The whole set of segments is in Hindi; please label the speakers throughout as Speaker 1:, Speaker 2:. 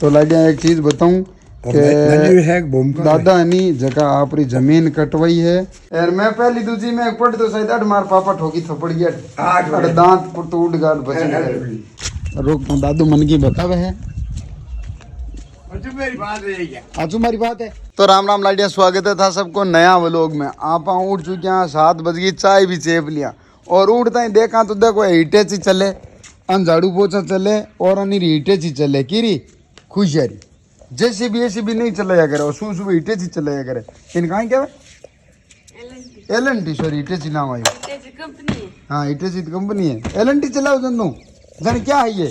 Speaker 1: तो लाडिया एक चीज बताऊं कि दादा ने जगह आपरी जमीन कटवाई है और मैं पहली दूसरी में पढ़ तो शायद मार पापा ठोकी थप्पड़ गया दांत टूट गाट बच गए रोक तो दादू मन की बतावे है आज मेरी बात है। तो राम राम लाडिया, स्वागत है था सबको नया व्लॉग में। आप उठ चुके हैं 7 बज गई, चाय भी चेप लिया और उठता ही देखा तो देखो हीटे ची चले, अन झाड़ू पोछा चले और अनिर हीटे ची चले की खुश यारी जैसे भी ऐसे भी नहीं चलाया करे और सुबह हीटे ची चलाया करे। इन कहाँ क्या LNT सॉरी हीटे ची नाम आई। हाँ हीटे ची कंपनी है, LNT चलाओ जन जान क्या है ये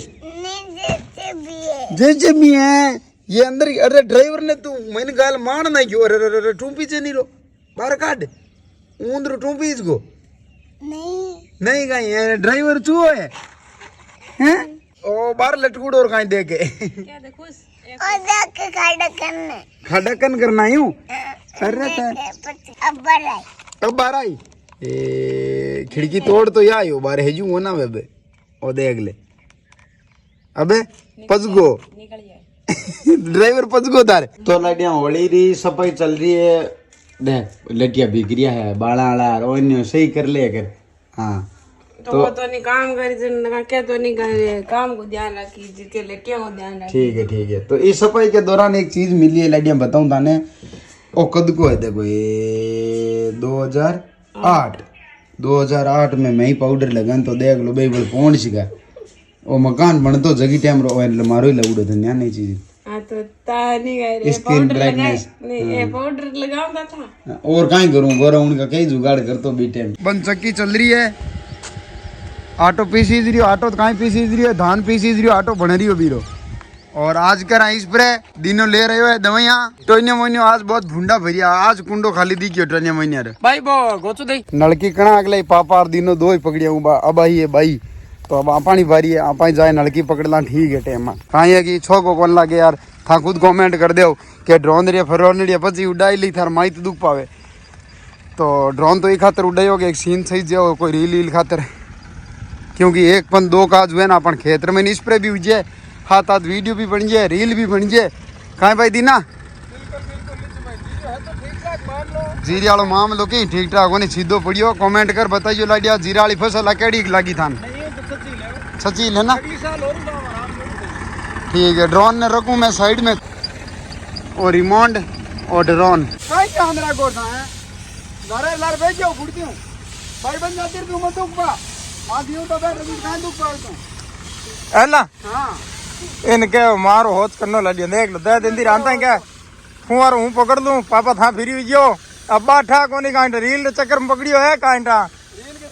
Speaker 1: जैसे भी है ये अंदर। अरे ड्राइवर ने तू मैंने गाल मार नहीं क्यों? अरे अरे टू पीछे नहीं रो बाहर काट ऊंदर टू पीछ को नहीं कहीं है ड्राइवर चू है हैं ओ बाहर लटकुड़ और कहीं देखे क्या देखो खड़कन करना यूं। अरे अब बार आई खिड़की तोड़ तो या आयो बाहर हेजू हो ना बे ओ देख ले अबे पचगो ड्राइवर पचगो तारे। तो लाडिया होली री सफाई चल रही है, देख लटिया भीग रिया है बाला आला रोन्यो सही कर ले कर। हाँ
Speaker 2: तो वो तो नहीं काम करी जन क्या तो नहीं करे काम को ध्यान रखी जिते लटिया को ध्यान रखी।
Speaker 1: ठीक है। तो इस सफाई के दौरान एक चीज मिली है लाडिया बताऊं ताने ओ कद को है देखो ये 2008 में मैं ही पाउडर लगान तो देख लो भाई बोल पहुंच सीखा ओ मकान बन तो जगी टाइम रो मारो ही लगुड़ो था नहीं चीज।
Speaker 2: हां तो ता नहीं गए
Speaker 1: स्किन ब्राइटनेस
Speaker 2: नहीं ये पाउडर लगाऊंगा था
Speaker 1: और काई करूं गोरा उनका कई जुगाड़ कर तो बी टाइम बन चक्की चल रही है। ऑटो पीसीज रही ऑटो तो काई पीसीज रही है धान पीसीज रही ऑटो बन रही हो बीरो। और आज करा स्प्रे दिनों ले रहे हो दवाइयां टोइने मोइने आज बहुत भुंडा भरिया आज कुंडो खाली दी क्यों टोइने मोइने रे
Speaker 2: भाई बो गोचो दे नलकी
Speaker 1: कणा अगले पापा और दिनों दो ही पकड़िया अब आई है भाई तो अब आपा नहीं भारी है आपा जाए नलकी पकड़ला ठीक है टाइम में कहाँ है कि छो को कौन लागे यार था खुद कमेंट कर दो कि ड्रोन रे फरोन पची उड़ाई ली थार माई तो दुख पावे तो ड्रोन तो ये खातर उड़ाई एक सीन सही जाओ कोई रील खातर क्योंकि एक पन दो काज हुए ना अपन खेतर में स्प्रे भी उजे हाथ हाथ वीडियो भी बन जाए रील भी बन जाए कहाँ भाई दीना जीरे वालों मामलो की ठीक ठाक होने सीधो पड़ियो कमेंट कर बताइयो लाडिया जीरा वाली फसल अकेडी लगी थान सची है ना ठीक है। ड्रोन ने रखूं मैं साइड में और रिमोट और ड्रोन
Speaker 3: इनके मारो होच करनो लाडिया देख लो दे दिन रांता है क्या फुआर हूं पकड़ लूं पापा था फिरी गयो अब्बा ठा कोनी कांटा रील चक्कर में पकड़ियो है कांटा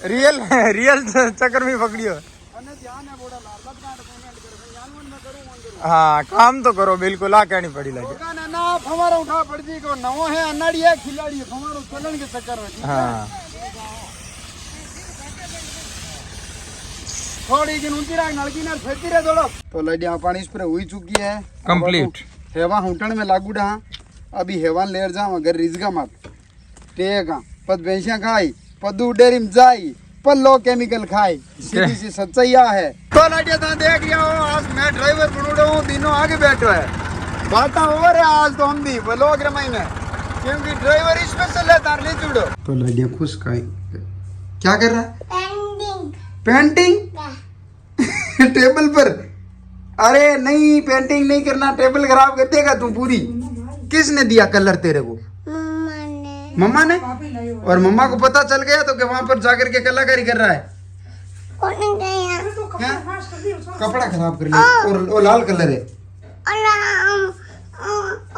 Speaker 3: रियल चक्कर में पकड़ियो। हाँ काम तो करो बिल्कुल आ कहनी पड़ी लगे
Speaker 1: ना हमारा उठा पड़ जी को नवो है अनाड़ी है खिलाड़ी है हमारो चलन के चक्कर में।
Speaker 3: हाँ
Speaker 1: थोड़ी दिन ऊंची राख नलकी ना फेंकी रे दौड़ो तो लड़िया पानी स्प्रे हुई चुकी है
Speaker 3: कंप्लीट
Speaker 1: हेवा हुटन में लागू डा अभी हेवा लेर जाओ अगर रिजगा मत टेका पद भैंसिया खाई पदू डेरी में जाई पर लो केमिकल खाई सीधी सी सच्चाई है। तो लड़िया था देख लिया हो आज मैं ड्राइवर बन रहा हूँ दिनों आगे बैठो है बात और है आज तो हम भी ब्लॉग रमाई में क्योंकि ड्राइवर स्पेशल है तार नहीं जुड़ो। तो लड़िया खुश का क्या कर रहा है पेंटिंग टेबल पर। अरे नहीं पेंटिंग नहीं करना टेबल खराब कर देगा तू पूरी। किसने दिया कलर तेरे को? मम्मा ने और मम्मा को पता चल गया तो कि वहां पर जाकर के कलाकारी कर रहा है कपड़ा खराब कर लिया और वो लाल कलर है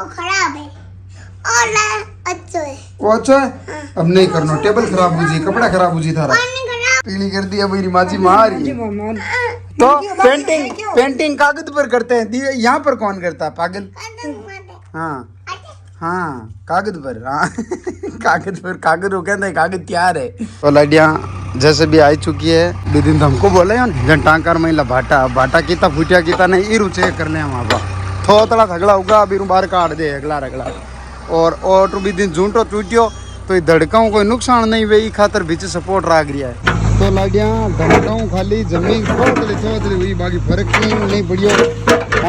Speaker 4: खराब है
Speaker 1: वो अच्छा है अब नहीं करना टेबल खराब हुई कपड़ा खराब हुई थारा पीली कर दिया मेरी माजी मारी। तो पेंटिंग कागज पर करते हैं यहाँ पर कौन करता है पागल? हाँ कागज पर हाँ कागज वो कहते हैं कागज तैयार है। तो लाडिया जैसे भी आई चुकी है दो दिन हमको बोले घंटाकर महिला भाटा किता फूटिया किता नहीं इरू चेक कर ले वहाँ पर थोड़ा झगड़ा होगा अभी बाहर काट दे अगला और भी दिन झूठो चूटियो तो धड़काऊ कोई नुकसान नहीं वे खातर बीच सपोर्ट रख रहा है। तो लाडिया धड़काऊ खाली जमीन थोड़ी हुई बाकी फर्क नहीं पड़ियो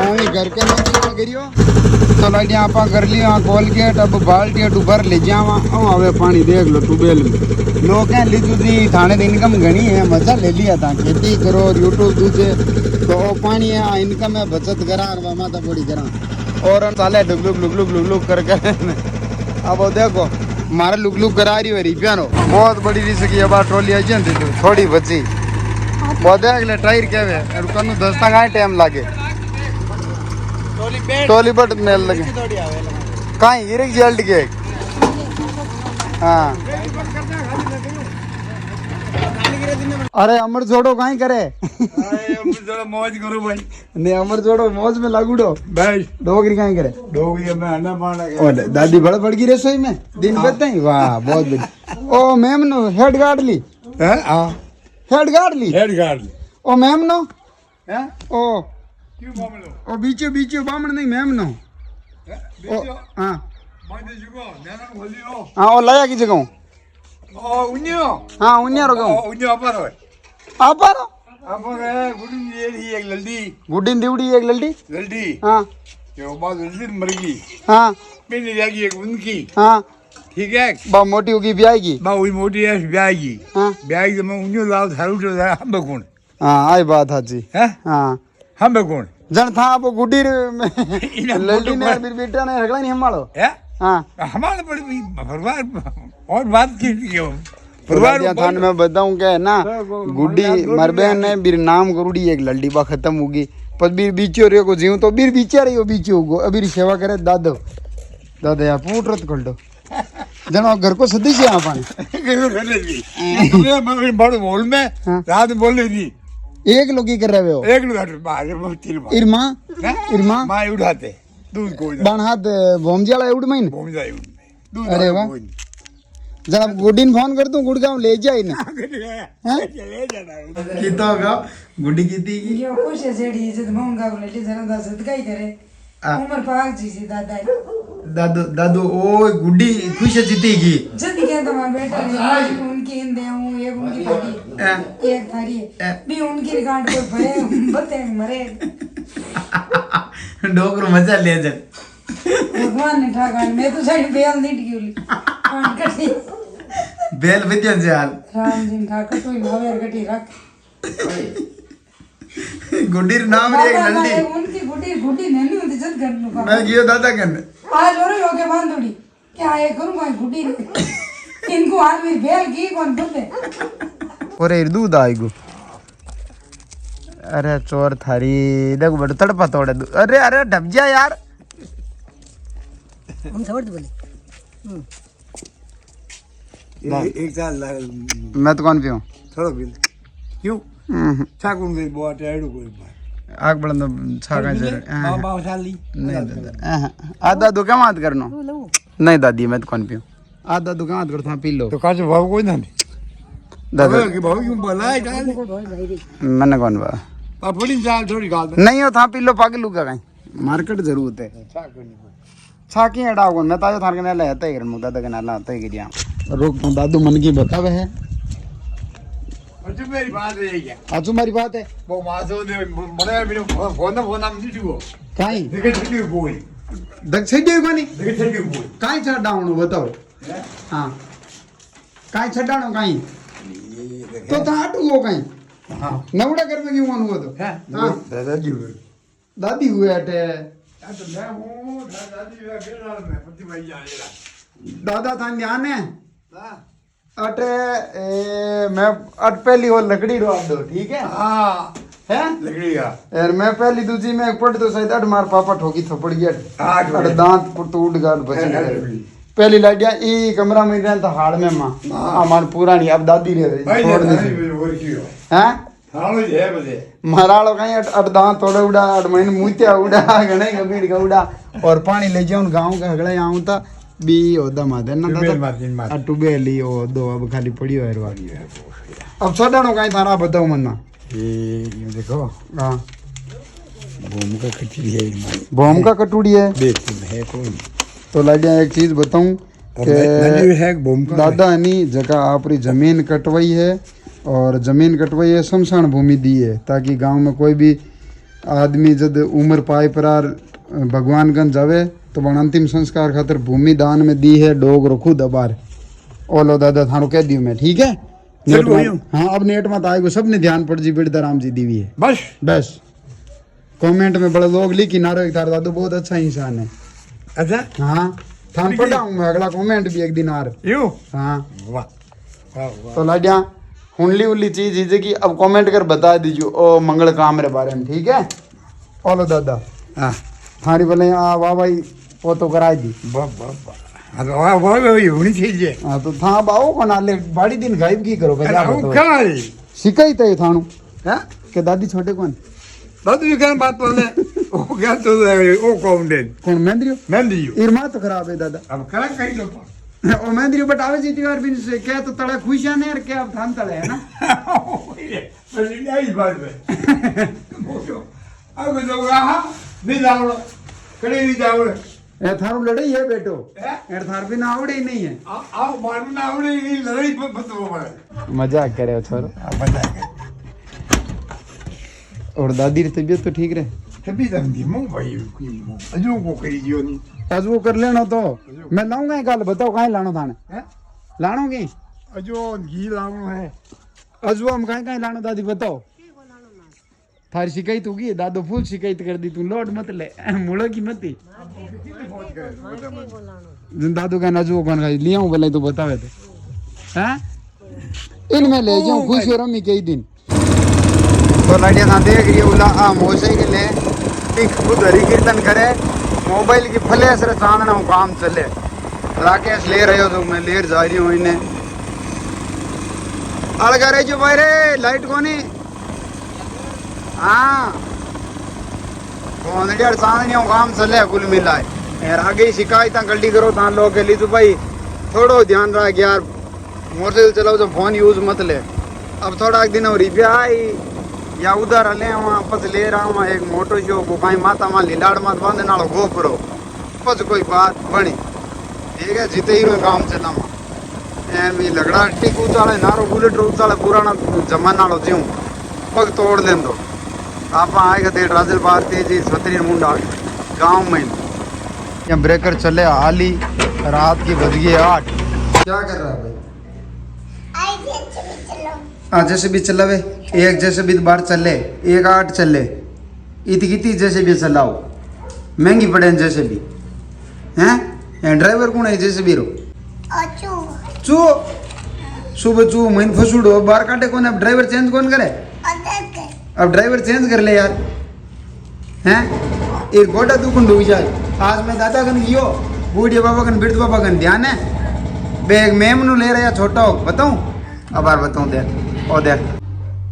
Speaker 1: ही घर के नीचे करियो तो लाइट आप कर लियो कोलगेट अब बाल्टी डूबर ले जावा हवे पानी देख लो ट्यूबवेल में लोग हैं लीजू जी थाने इनकम घनी है मजा ले लिया था खेती करो यूट्यूब दूजे तो वो पानी है इनकम है बचत करा माता बड़ी करा और साले लुक करके अब वो देखो मारे लुक करा रही है रिपियानो बहुत बड़ी रिस्क की अब ट्रॉली आई थी थोड़ी बची वो देख ले टायर के कनु दस्ता का टाइम लागे टोली बट मेल लगे कहीं गिरे जल्द के हाँ अरे अमर जोड़ो कहीं करे
Speaker 3: मौज करो भाई
Speaker 1: नहीं अमर जोड़ो मौज में लागूडो
Speaker 3: भाई
Speaker 1: डोगरी कहीं करे
Speaker 3: डोगरी में अन्ना पाना
Speaker 1: और दादी बड़ा बढ़ गई रसोई में दिन बताई वाह बहुत बढ़िया ओ मैम नो हेड गार्ड ली हेड गार्ड ली ओ मैम नो ओ
Speaker 3: क्यों मामलो
Speaker 1: ओ बीचो बामण नहीं मैम नो ओ हाँ
Speaker 3: माने जुगो नैना होली हो
Speaker 1: हाँ ओ लाया की जगह
Speaker 3: ओ उन्यो
Speaker 1: हाँ उन्या रोगा
Speaker 3: उन्यो अपर हो
Speaker 1: अपर
Speaker 3: गुडी ये एक लल्दी
Speaker 1: गुड्डी दिवड़ी एक लल्डी हाँ
Speaker 3: यो बाद लल्दी मर गई
Speaker 1: हाँ
Speaker 3: मैंने जागी एक उनकी
Speaker 1: हाँ
Speaker 3: ठीक है
Speaker 1: बा मोटी होगी ब्याएगी
Speaker 3: बा वही मोटी है ब्याएगी
Speaker 1: हाँ
Speaker 3: ब्याएगी मैं उन्यो लाव थारू तो हम बकुण
Speaker 1: हाँ आई बात हाजी
Speaker 3: हैं
Speaker 1: हाँ
Speaker 3: हम बकुण
Speaker 1: जन था वो गुड्डी लल्डी ने फिर बेटा ने रगड़ा नहीं हमारो
Speaker 3: है
Speaker 1: हाँ
Speaker 3: हमारे बड़ी परिवार और बात की क्यों
Speaker 1: परिवार थान में बताऊं क्या है ना गुड्डी मरबेन ने बीर नाम करूडी एक लल्डी बा खत्म होगी पर बीर बीचो रे को जीव तो बीर बीचा रही हो बीचो को अबीर सेवा करे दादो यार पूट रत कर दो जनो घर को सदी से अपन
Speaker 3: तुमने बड़े बोल में रात बोल रही थी
Speaker 1: एक लोग ही कर रहे हो
Speaker 3: एक लोग बाहर
Speaker 1: इरमा
Speaker 3: माँ उठाते दूध को
Speaker 1: बाण हाथ भोमजाला उड़ में
Speaker 3: घूम जाए दूध
Speaker 1: अरे वाह जरा गुड्डी फोन कर दूं गुड़गांव ले जाए ना
Speaker 3: ले जाना
Speaker 1: कितो होगा गुड्डी किती की
Speaker 4: यो खुश है जेडी इज्जत मंगा को ले जरा दा सदका ही करे उम्र पाक जी सी दादा
Speaker 1: दादू ओ गुड्डी खुश जीती की
Speaker 4: जल्दी क्या तुम्हारा बेटा ने उनकी इन दे हूं एक उनकी पार्टी एक थारी भी उनकी गांड को भय बते मरे
Speaker 1: डोकरो मजा ले जा
Speaker 4: भगवान ने ठाकान मैं तो साइड बेल नहीं टिकी कान कटी
Speaker 1: बेल विद्यन से हाल
Speaker 4: राम जी ठाकर तो भावे कटी रख
Speaker 1: गुड्डी नाम रे एक लल्डी
Speaker 4: उनकी गुड्डी नहीं होती जद कर नु
Speaker 1: मैं गियो दादा कन
Speaker 4: आज और हो के बांधुड़ी क्या ये करूंगा गुड्डी इनको आज भी बेल की कौन बोले
Speaker 1: ओरे दूध आएगो अरे चोर थारी देखो बड़ तड़पा तोड़े अरे डब जा यार
Speaker 4: हम समझ बोले
Speaker 3: एक साल
Speaker 1: मैं तो कौन पियो
Speaker 3: थोड़ा बिल क्यों छाकुन के बहुत टाइड कोई
Speaker 1: आग बड़न छागा जर
Speaker 3: बाबा साली
Speaker 1: नहीं दादा आ दादू क्या बात करनो नहीं दादी मैं तो कौन पियो आ दादू क्या बात करता पी लो
Speaker 3: तो काज भाव कोई ना
Speaker 1: दादा
Speaker 3: कि भाव क्यों बोला डाल
Speaker 1: मैंने कौन बा
Speaker 3: अब बड़ी साल थोड़ी गाल
Speaker 1: नहीं हो था पी लो पागल लुका कहीं मार्केट जरूरत है छाकी अड़ा को मैं ताजो थार के नाला है तय करन दादा के नाला तय गिरिया रोक तो दादू मन की बतावे है
Speaker 3: अच्छा मेरी बात है क्या
Speaker 1: आज तुम्हारी बात है
Speaker 3: वो मासो ने बड़े बिनो फोन हम नहीं दियो
Speaker 1: काई
Speaker 3: देखे छड़ी कोई
Speaker 1: दक छड्डी कोनी
Speaker 3: देखे छड़ी कोई
Speaker 1: काई छडावणो बताओ हां काई छडाणो काई तो थाटू हो काई हां नवड़ा कर में क्यों मानू तो हां दादी हुए अटे
Speaker 3: तो मैं हूं दादी हुआ गेला में पति भाई जाएगा
Speaker 1: दादा था ध्यान है अटे मैं अट पहली वो लकड़ी रो दो ठीक है
Speaker 3: हां
Speaker 1: है
Speaker 3: लकड़ीया
Speaker 1: यार मैं पहली दूसरी में एक पट तो शायद अट मार पापा ठोकी थप्पड़ गया अट दांत टूट गया बच गया पहली लाइटिया ई कमरा में रहता हाड़ में मां हमार पुरानी अब दादी रे छोड़ दी हैं
Speaker 3: हालो है बजे
Speaker 1: मरालो कहीं अट दांत तोड़े उड़ा अट महीने मुत्या उड़ा गणे कबीर का उड़ा और पानी ले जाऊं गांव का हगड़े आऊं ता बी ओदा मादे ना दादा अटुबेली ओ दो अब खाली पड़ी है रवागी अब सडाणो कहीं थारा बताओ मन्ना
Speaker 3: ये देखो
Speaker 1: हां
Speaker 3: बम का कटड़ी है
Speaker 1: बम का कटूड़ी है
Speaker 3: देख है कोई
Speaker 1: तो लाडिया एक चीज बताऊं कि दादा ने जगह आपरी जमीन कटवाई है और जमीन कटवाई है शमशान भूमि दी है ताकि गांव में कोई भी आदमी जब उम्र पाए परार भगवान गंज जावे तो बन अंतिम संस्कार खातर भूमि दान में दी है डोग रो खुद अबार ओलो दादा थानो कह दियो मैं ठीक है नेट में, हाँ अब नेट में आएगो सबने ध्यान पड़ जी बिरदा राम जी दीवी है
Speaker 3: बस
Speaker 1: बस कमेंट में बड़े लोग लिखी नारो एक थार दादू बहुत अच्छा इंसान है
Speaker 3: अच्छा
Speaker 1: हाँ थान पढ़ाऊं मैं अगला कमेंट भी एक दिन आर
Speaker 3: यू
Speaker 1: हाँ
Speaker 3: वाह वाह वाह
Speaker 1: तो लाडिया हुनली उनली चीज है कि अब कमेंट कर बता दीजिए ओ मंगल काम रे बारे में ठीक है ओलो दादा
Speaker 3: हाँ
Speaker 1: थारी बोले आ वाह भाई वो तो कराई दी
Speaker 3: वाह वाह वाह अब वाह वाह वाह होनी चाहिए
Speaker 1: हाँ तो था बाओ को नाले बड़ी दिन गायब की करो बजा
Speaker 3: वो
Speaker 1: बताओ
Speaker 3: क्या है
Speaker 1: शिकाई तय थानू
Speaker 3: हैं
Speaker 1: के दादी छोटे कौन
Speaker 3: दादू जी क्या बात बोल रहे वो क्या तो वो कौन दे
Speaker 1: कौन मेंद्रियो
Speaker 3: मैं दियो
Speaker 1: इरमा तो खराब है दादा
Speaker 3: अब करा कहीं लो
Speaker 1: ओ मेंद्रियो बटावे जीती बार भी से क्या तो तड़ा खुशियां ने और क्या अब थान तड़े है ना
Speaker 3: बस यही बात है अब तो रहा नहीं जाओ कड़े नहीं जाओ
Speaker 1: ए थारू लड़ाई है बेटो ए थार भी ना आवड़े ही नहीं है
Speaker 3: आओ मारू ना आवड़े नहीं लड़ाई पर बतो मारे
Speaker 1: मजाक करे हो छोरो
Speaker 3: बताएगा
Speaker 1: और दादी की तबीयत तो ठीक रहे
Speaker 3: तभी तक दी मो भाई अजू को करी दियो नहीं
Speaker 1: आज वो कर लेना तो मैं लाऊंगा कल बताओ कहाँ लानो थाने
Speaker 3: हैं
Speaker 1: लानो की
Speaker 3: अजो घी लावनो है
Speaker 1: आज वो हम कहाँ लानो दादी बताओ थारी शिकायत होगी दादो फुल शिकायत कर दी तू लोड मत ले मुड़ो की मत दादू का नजू कौन खाई लिया हूँ पहले तो बतावे थे हैं इनमें ले जाऊँ खुश हो रही कई दिन तो लड़िया था देख रही उला आ मोसे के ले टिक खुद हरि कीर्तन करे मोबाइल की फ्लैश रे सामने हूँ काम चले राकेश ले रहे हो तो मैं लेर जा रही हूँ इन्हें अलगा रहे जो भाई रे लाइट कोनी हाँ तो सामने हूँ काम चले कुल मिला यार आगे शिकायत गड्डी करो था लोग के लिए तो भाई थोड़ो ध्यान रख यार मोटरसाइकिल चलाओ तो फोन यूज मत ले अब थोड़ा एक दिन रिपेयर आई या उधर ले वहाँ पस ले रहा हूँ एक मोटो जो बुकाई माता वहाँ लीलाड़ मात बांधे नालो गोपरो पस कोई बात बनी ठीक है जीते ही काम चला वहाँ एन भी लगड़ा टिक उचाले नारो बुलेट उचाले पुराना जमाना लो ज्यों पग तोड़ लें दो आप आएगा देर राजल भारती जी छतरी मुंडा गाँव में यहाँ ब्रेकर चले हाली रात की बज गई 8 क्या कर रहा है भाई हाँ जैसे भी चला वे एक जैसे भी बार चले 1 8 चले इतनी जैसे भी चलाओ महंगी पड़े जैसे भी हैं ड्राइवर कौन है जैसे भी रो चू सुबह चू महीन फसूड़ो बार काटे कौन अब ड्राइवर चेंज कौन करे अब ड्राइवर चेंज कर ले यार हैं एक गोटा दुकान डूब जाए आज मैं दादा कन गियो बूढ़िया बाबा कन बिरद बाबा कन ध्यान है बैग मैम नु ले रहा छोटा हो बताऊं अब बार बताऊं देख ओ देख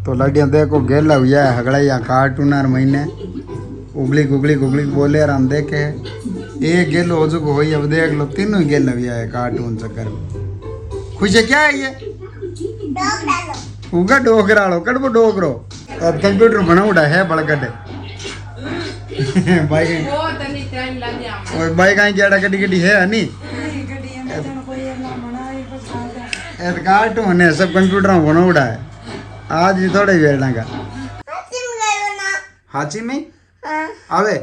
Speaker 1: तो लड़िया देखो गेला हुआ है हगड़ा या कार्टून महीने उगली गुगली गुगली बोले और हम देखे एक गेलो हो चुको हो अब देख लो तीनों ही गेला हुआ है कार्टून चक्कर में खुश है क्या है ये उगा डोकराड़ो कड़बो डोकरो अब कंप्यूटर बना उड़ा है बड़गड बाइक और बाइक आई गेड़ा गड्डी गड्डी है नहीं ऐत कार्टून है सब कंप्यूटर में बना उड़ा है आज ही थोड़े वेरना का हाची में आवे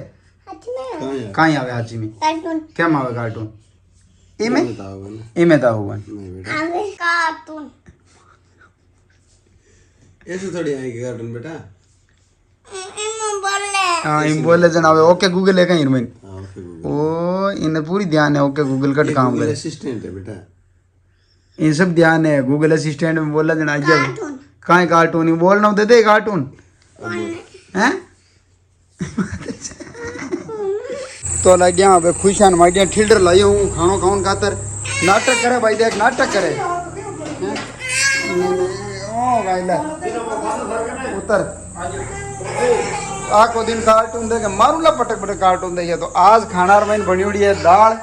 Speaker 1: कहीं आवे हाची में क्या आवे कार्टून इमे इमे ता होगा
Speaker 5: कार्टून
Speaker 6: ऐसे थोड़ी आएगी कार्टून बेटा
Speaker 1: हाँ इम बोले जन आवे ओके गूगल है कहीं इरमें
Speaker 6: हाँ ओके
Speaker 1: ओ इन्हें पूरी ध्यान है ओके गूगल का काम करे
Speaker 6: असिस्टेंट है बेटा
Speaker 1: इन सब ध्यान है गूगल असिस्टेंट में बोला जन आज कहाँ कार्टून ही बोलना दे दे कार्टून हैं तो लगिया अब खुशान माइडिया ठिल्डर लाई हूँ खानो खाऊन खातर नाटक करे भाई देख नाटक करे ओ भाई ले उतर आको दिन कार्टून देखे मारूला पटक पटक कार्टून देखिए तो आज खाना में बनी उड़ी है दाल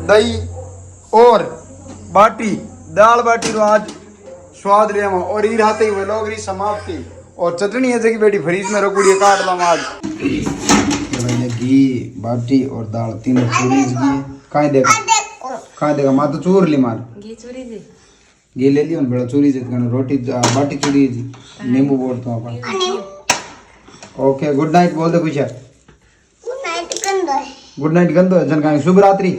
Speaker 1: दही और बाटी दाल बाटी रो आज स्वाद लिया और ई रहते ही लोग री समाप्ति और चटनी है जगह बेटी फ्रीज में रखूड़ी काट लो आज मैंने घी बाटी और दाल तीनों चूरी की कहाँ देखा माँ तो चूर ली मार घी ले लियो बड़ा चूरी से रोटी बाटी चूरी नींबू बोलता हूँ ओके गुड नाइट बोल दे कुछ
Speaker 5: नाइट कंदो है
Speaker 1: गुड नाइट गंदो जन शुभ रात्रि